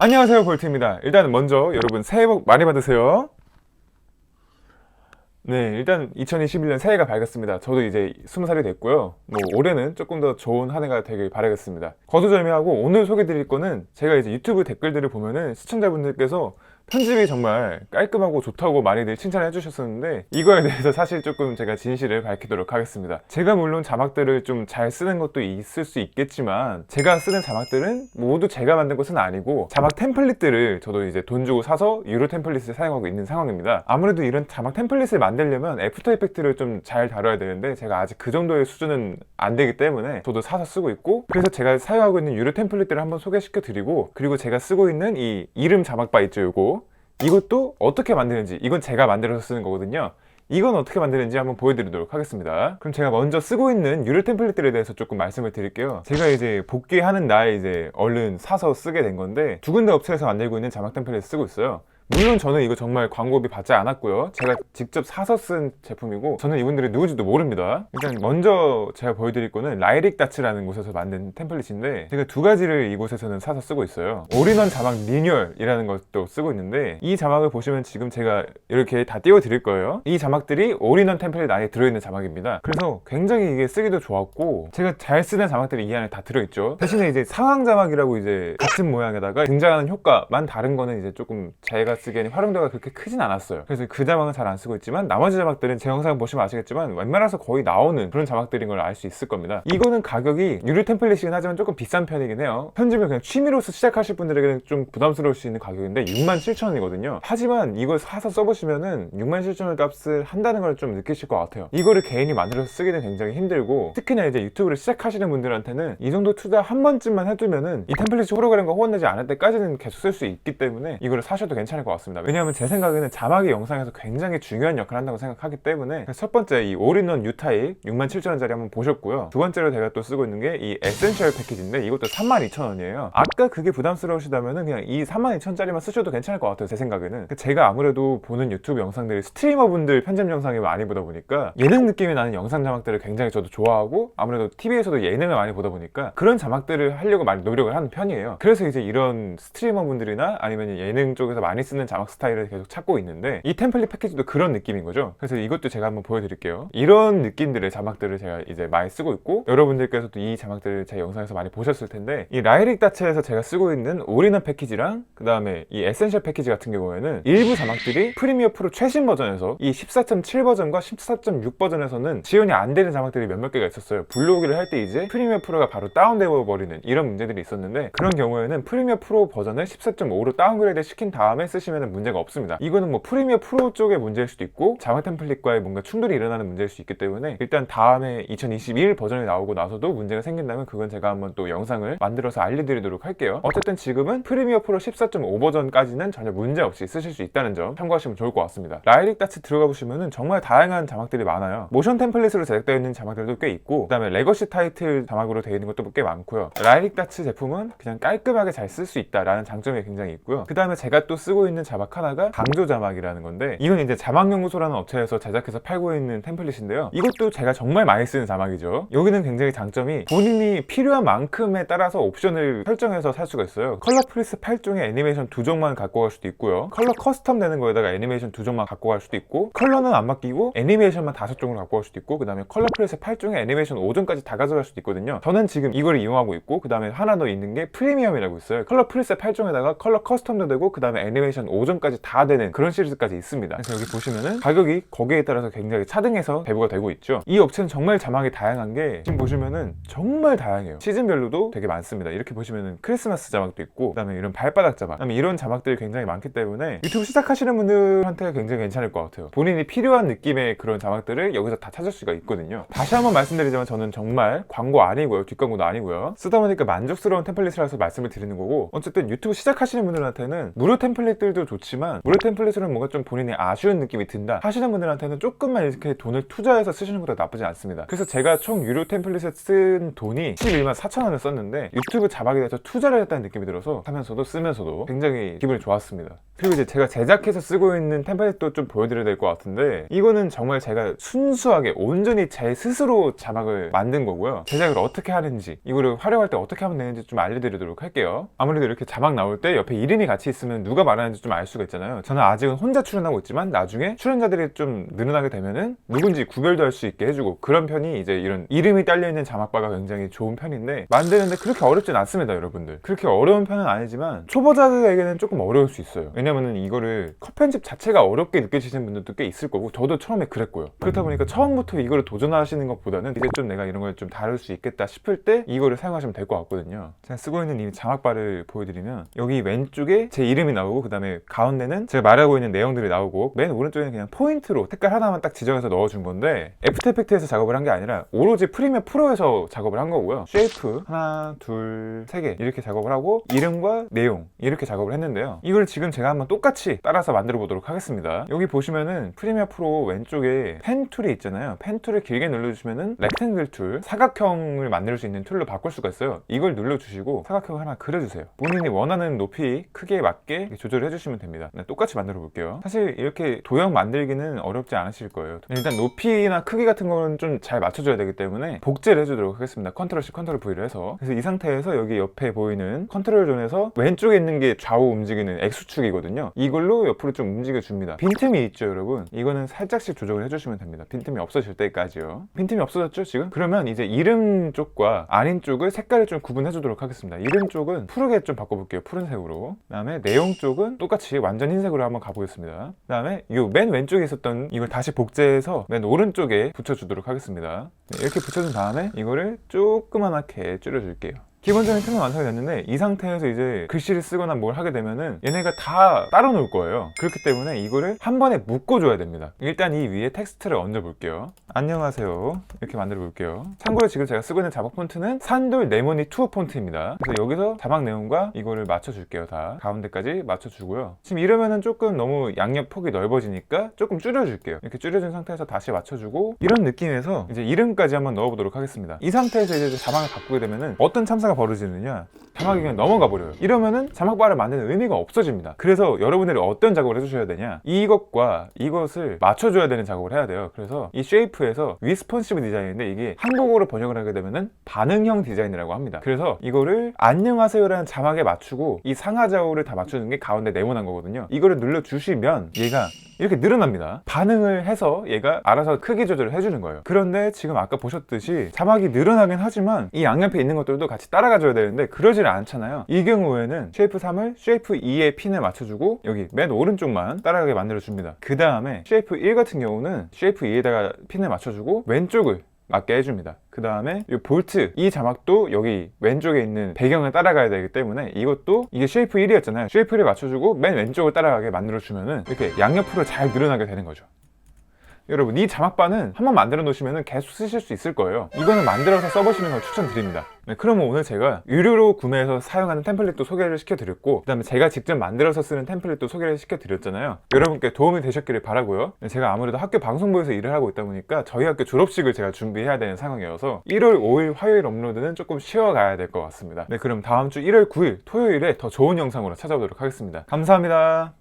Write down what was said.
안녕하세요, 볼트입니다. 일단 먼저 여러분 새해 복 많이 받으세요. 네, 일단 2021년 새해가 밝았습니다. 저도 이제 20살이 됐고요. 올해는 조금 더 좋은 한 해가 되길 바라겠습니다. 거두절미하고 오늘 소개드릴 거는 제가 이제 유튜브 댓글들을 보면은 시청자분들께서 편집이 정말 깔끔하고 좋다고 많이들 칭찬해 주셨었는데, 이거에 대해서 사실 조금 제가 진실을 밝히도록 하겠습니다. 제가 물론 자막들을 좀 잘 쓰는 것도 있을 수 있겠지만, 제가 쓰는 자막들은 모두 제가 만든 것은 아니고 자막 템플릿들을 저도 이제 돈 주고 사서 유료 템플릿을 사용하고 있는 상황입니다. 아무래도 이런 자막 템플릿을 만들려면 애프터 이펙트를 좀 잘 다뤄야 되는데, 제가 아직 그 정도의 수준은 안 되기 때문에 저도 사서 쓰고 있고, 그래서 제가 사용하고 있는 유료 템플릿들을 한번 소개시켜 드리고, 그리고 제가 쓰고 있는 이 이름 자막 바 있죠, 이것도 어떻게 만드는지, 이건 제가 만들어서 쓰는 거거든요. 이건 어떻게 만드는지 한번 보여드리도록 하겠습니다. 그럼 제가 먼저 쓰고 있는 유료 템플릿들에 대해서 조금 말씀을 드릴게요. 제가 이제 복귀하는 날 이제 얼른 사서 쓰게 된 건데, 두 군데 업체에서 만들고 있는 자막 템플릿을 쓰고 있어요. 물론 저는 이거 정말 광고비 받지 않았고요. 제가 직접 사서 쓴 제품이고, 저는 이분들이 누군지도 모릅니다. 일단 먼저 제가 보여드릴 거는 라이릭다츠라는 곳에서 만든 템플릿인데, 제가 두 가지를 이곳에서는 사서 쓰고 있어요. 올인원 자막 리뉴얼이라는 것도 쓰고 있는데, 이 자막을 보시면 지금 제가 이렇게 다 띄워 드릴 거예요. 이 자막들이 올인원 템플릿 안에 들어있는 자막입니다. 그래서 굉장히 이게 쓰기도 좋았고, 제가 잘 쓰는 자막들이 이 안에 다 들어있죠. 대신에 이제 상황 자막이라고 이제 같은 모양에다가 등장하는 효과만 다른 거는 이제 조금 제가 쓰기에는 활용도가 그렇게 크진 않았어요. 그래서 그 자막은 잘 안 쓰고 있지만, 나머지 자막들은 제 영상 보시면 아시겠지만 웬만해서 거의 나오는 그런 자막들인 걸 알 수 있을 겁니다. 이거는 가격이 유료 템플릿이긴 하지만 조금 비싼 편이긴 해요. 편집을 그냥 취미로서 시작하실 분들에게는 좀 부담스러울 수 있는 가격인데 67,000원이거든요 하지만 이걸 사서 써보시면은 67,000원 값을 한다는 걸 좀 느끼실 것 같아요. 이거를 개인이 만들어서 쓰기는 굉장히 힘들고, 특히나 이제 유튜브를 시작하시는 분들한테는 이 정도 투자 한 번쯤만 해두면은 이 템플릿이 호러그램과 호환되지 않을 때까지는 계속 쓸 수 있기 때문에 이거를 사셔도 괜찮을 것 같습니다. 왜냐하면 제 생각에는 자막이 영상에서 굉장히 중요한 역할을 한다고 생각하기 때문에. 첫 번째 이 올인원 유타입 67,000원짜리 한번 보셨고요. 두 번째로 제가 또 쓰고 있는 게 이 에센셜 패키지인데, 이것도 32,000원이에요 아까 그게 부담스러우시다면은 그냥 이 32,000원짜리만 쓰셔도 괜찮을 것 같아요, 제 생각에는. 제가 아무래도 보는 유튜브 영상들이 스트리머분들 편집 영상을 많이 보다 보니까 예능 느낌이 나는 영상 자막들을 굉장히 저도 좋아하고, 아무래도 TV에서도 예능을 많이 보다 보니까 그런 자막들을 하려고 많이 노력을 하는 편이에요. 그래서 이제 이런 스트리머분들이나 아니면 예능 쪽에서 많이 쓰는 자막 스타일을 계속 찾고 있는데, 이 템플릿 패키지도 그런 느낌인 거죠. 그래서 이것도 제가 한번 보여드릴게요. 이런 느낌들의 자막들을 제가 이제 많이 쓰고 있고, 여러분들께서도 이 자막들을 제 영상에서 많이 보셨을 텐데, 이 라이릭다츠에서 제가 쓰고 있는 올인원 패키지랑 그 다음에 이 에센셜 패키지 같은 경우에는 일부 자막들이 프리미어 프로 최신 버전에서 이 14.7 버전과 14.6 버전에서는 지원이 안 되는 자막들이 몇몇 개가 있었어요. 불러오기를 할 때 이제 프리미어 프로가 바로 다운되어 버리는 이런 문제들이 있었는데, 그런 경우에는 프리미어 프로 버전을 14.5로 다운그레이드 시킨 다음에 쓰시면 문제가 없습니다. 이거는 뭐 프리미어 프로 쪽의 문제일 수도 있고, 자막 템플릿과의 뭔가 충돌이 일어나는 문제일 수 있기 때문에, 일단 다음에 2021 버전이 나오고 나서도 문제가 생긴다면 그건 제가 한번 또 영상을 만들어서 알려드리도록 할게요. 어쨌든 지금은 프리미어 프로 14.5 버전까지는 전혀 문제 없이 쓰실 수 있다는 점 참고하시면 좋을 것 같습니다. 라이릭다츠 들어가 보시면은 정말 다양한 자막들이 많아요. 모션 템플릿으로 제작되어 있는 자막들도 꽤 있고, 그 다음에 레거시 타이틀 자막으로 되어 있는 것도 꽤 많고요. 라이릭다츠 제품은 그냥 깔끔하게 잘 쓸 수 있다라는 장점이 굉장히 있고요. 그 다음에 제가 또 쓰고 있는 자막 하나가 강조 자막이라는 건데, 이건 이제 자막연구소라는 업체에서 제작해서 팔고 있는 템플릿인데요. 이것도 제가 정말 많이 쓰는 자막이죠. 여기는 굉장히 장점이 본인이 필요한 만큼에 따라서 옵션을 설정해서 살 수가 있어요. 컬러 프리스 8종에 애니메이션 2종만 갖고 갈 수도 있고요. 컬러 커스텀 되는 거에다가 애니메이션 2종만 갖고 갈 수도 있고, 컬러는 안 바뀌고 애니메이션만 5종을 갖고 갈 수도 있고, 그 다음에 컬러 프리스 8종에 애니메이션 5종까지 다 가져갈 수도 있거든요. 저는 지금 이걸 이용하고 있고, 그 다음에 하나 더 있는 게 프리미엄이라고 있어요. 컬러 프리스 8종에다가 컬러 커스텀도 되고, 그 다음에 애니메이션 5종까지 다 되는 그런 시리즈까지 있습니다. 그래서 여기 보시면은 가격이 거기에 따라서 굉장히 차등해서 배부가 되고 있죠. 이 업체는 정말 자막이 다양한 게, 지금 보시면은 정말 다양해요. 시즌별로도 되게 많습니다. 이렇게 보시면은 크리스마스 자막도 있고, 그 다음에 이런 발바닥 자막, 그 다음에 이런 자막들이 굉장히 많기 때문에 유튜브 시작하시는 분들한테 굉장히 괜찮을 것 같아요. 본인이 필요한 느낌의 그런 자막들을 여기서 다 찾을 수가 있거든요. 다시 한번 말씀드리지만 저는 정말 광고 아니고요, 뒷광고도 아니고요, 쓰다 보니까 만족스러운 템플릿이라서 말씀을 드리는 거고, 어쨌든 유튜브 시작하시는 분들한테는 무료 템플릿들 템플릿들도 좋지만 무료 템플릿으로는 뭔가 좀 본인이 아쉬운 느낌이 든다 하시는 분들한테는 조금만 이렇게 돈을 투자해서 쓰시는 것도 나쁘지 않습니다. 그래서 제가 총 유료 템플릿에 쓴 돈이 11만 4천 원을 썼는데 유튜브 자막에 대해서 투자를 했다는 느낌이 들어서 하면서도 쓰면서도 굉장히 기분이 좋았습니다. 그리고 이제 제가 제작해서 쓰고 있는 템플릿도 좀 보여드려야 될 것 같은데, 이거는 정말 제가 순수하게 온전히 제 스스로 자막을 만든 거고요. 제작을 어떻게 하는지, 이거를 활용할 때 어떻게 하면 되는지 좀 알려드리도록 할게요. 아무래도 이렇게 자막 나올 때 옆에 이름이 같이 있으면 누가 말하는지 좀 알 수가 있잖아요. 저는 아직은 혼자 출연하고 있지만 나중에 출연자들이 좀 늘어나게 되면은 누군지 구별도 할 수 있게 해주고, 그런 편이 이제 이런 이름이 딸려있는 자막바가 굉장히 좋은 편인데, 만드는데 그렇게 어렵진 않습니다, 여러분들. 그렇게 어려운 편은 아니지만 초보자들에게는 조금 어려울 수 있어요. 왜냐면은 이거를 컷 편집 자체가 어렵게 느껴지시는 분들도 꽤 있을 거고, 저도 처음에 그랬고요. 그렇다 보니까 처음부터 이거를 도전하시는 것보다는 이제 좀 내가 이런 걸 좀 다룰 수 있겠다 싶을 때 이거를 사용하시면 될 것 같거든요. 제가 쓰고 있는 이 자막바를 보여드리면, 여기 왼쪽에 제 이름이 나오고, 그 다음에 가운데는 제가 말하고 있는 내용들이 나오고, 맨 오른쪽에는 그냥 포인트로 색깔 하나만 딱 지정해서 넣어준 건데, 애프터 이펙트에서 작업을 한 게 아니라 오로지 프리미어 프로에서 작업을 한 거고요. 쉐이프 하나, 둘, 세 개 이렇게 작업을 하고, 이름과 내용 이렇게 작업을 했는데요. 이걸 지금 제가 한번 똑같이 따라서 만들어 보도록 하겠습니다. 여기 보시면은 프리미어 프로 왼쪽에 펜 툴이 있잖아요. 펜 툴을 길게 눌러주시면은 렉탱글 툴, 사각형을 만들 수 있는 툴로 바꿀 수가 있어요. 이걸 눌러주시고 사각형을 하나 그려주세요. 본인이 원하는 높이, 크기에 맞게 조절을 해주시면 됩니다. 네, 똑같이 만들어 볼게요. 사실 이렇게 도형 만들기는 어렵지 않으실 거예요. 일단 높이나 크기 같은 거는 좀 잘 맞춰줘야 되기 때문에 복제를 해주도록 하겠습니다. 컨트롤 C, 컨트롤 V를 해서. 그래서 이 상태에서 여기 옆에 보이는 컨트롤 존에서 왼쪽에 있는 게 좌우 움직이는 X축이거든요. 이걸로 옆으로 좀 움직여줍니다. 빈틈이 있죠, 여러분. 이거는 살짝씩 조정을 해주시면 됩니다. 빈틈이 없어질 때까지요. 빈틈이 없어졌죠, 지금? 그러면 이제 이름 쪽과 아닌 쪽을 색깔을 좀 구분해 주도록 하겠습니다. 이름 쪽은 푸르게 좀 바꿔볼게요. 푸른색으로. 그 다음에 내용 쪽은 똑같이 완전 흰색으로 한번 가보겠습니다. 그 다음에 이 맨 왼쪽에 있었던 이걸 다시 복제해서 맨 오른쪽에 붙여주도록 하겠습니다. 이렇게 붙여준 다음에 이거를 조그맣게 줄여줄게요. 기본적인 틀은 완성이 됐는데, 이 상태에서 이제 글씨를 쓰거나 뭘 하게 되면은 얘네가 다 따로 놀 거예요. 그렇기 때문에 이거를 한 번에 묶어줘야 됩니다. 일단 이 위에 텍스트를 얹어 볼게요. 안녕하세요, 이렇게 만들어 볼게요. 참고로 지금 제가 쓰고 있는 자막 폰트는 산돌 네모니 투어 폰트입니다. 그래서 여기서 자막 내용과 이거를 맞춰줄게요. 다 가운데까지 맞춰주고요. 지금 이러면은 조금 너무 양옆 폭이 넓어지니까 조금 줄여줄게요. 이렇게 줄여준 상태에서 다시 맞춰주고, 이런 느낌에서 이제 이름까지 한번 넣어보도록 하겠습니다. 이 상태에서 이제 자막을 바꾸게 되면은 어떤 참사가 벌어지느냐, 자막이 그냥 넘어가 버려요. 이러면은 자막바를 만드는 의미가 없어집니다. 그래서 여러분들이 어떤 작업을 해주셔야 되냐, 이것과 이것을 맞춰줘야 되는 작업을 해야 돼요. 그래서 이 쉐이프에서 위스폰시브 디자인인데, 이게 한국어로 번역을 하게 되면은 반응형 디자인이라고 합니다. 그래서 이거를 안녕하세요라는 자막에 맞추고 이 상하좌우를 다 맞추는 게 가운데 네모난 거거든요. 이거를 눌러주시면 얘가 이렇게 늘어납니다. 반응을 해서 얘가 알아서 크기 조절을 해주는 거예요. 그런데 지금 아까 보셨듯이 자막이 늘어나긴 하지만 이 양옆에 있는 것들도 같이 따라가줘야 되는데 그러질 않잖아요. 이 경우에는 쉐이프 3을 쉐이프 2의 핀에 맞춰주고 여기 맨 오른쪽만 따라가게 만들어줍니다. 그 다음에 쉐이프 1 같은 경우는 쉐이프 2에다가 핀을 맞춰주고 왼쪽을 맞게 해줍니다. 그 다음에 이 볼트, 이 자막도 여기 왼쪽에 있는 배경을 따라가야 되기 때문에 이것도, 이게 쉐이프 1이었잖아요. 쉐이프 1을 맞춰주고 맨 왼쪽을 따라가게 만들어주면은 이렇게 양옆으로 잘 늘어나게 되는 거죠. 여러분, 이 자막바는 한번 만들어 놓으시면 계속 쓰실 수 있을 거예요. 이거는 만들어서 써보시는 걸 추천드립니다. 네, 그러면 오늘 제가 유료로 구매해서 사용하는 템플릿도 소개를 시켜드렸고, 그 다음에 제가 직접 만들어서 쓰는 템플릿도 소개를 시켜드렸잖아요. 여러분께 도움이 되셨기를 바라고요. 네, 제가 아무래도 학교 방송부에서 일을 하고 있다 보니까 저희 학교 졸업식을 제가 준비해야 되는 상황이어서 1월 5일 화요일 업로드는 조금 쉬어가야 될 것 같습니다. 네, 그럼 다음 주 1월 9일 토요일에 더 좋은 영상으로 찾아오도록 하겠습니다. 감사합니다.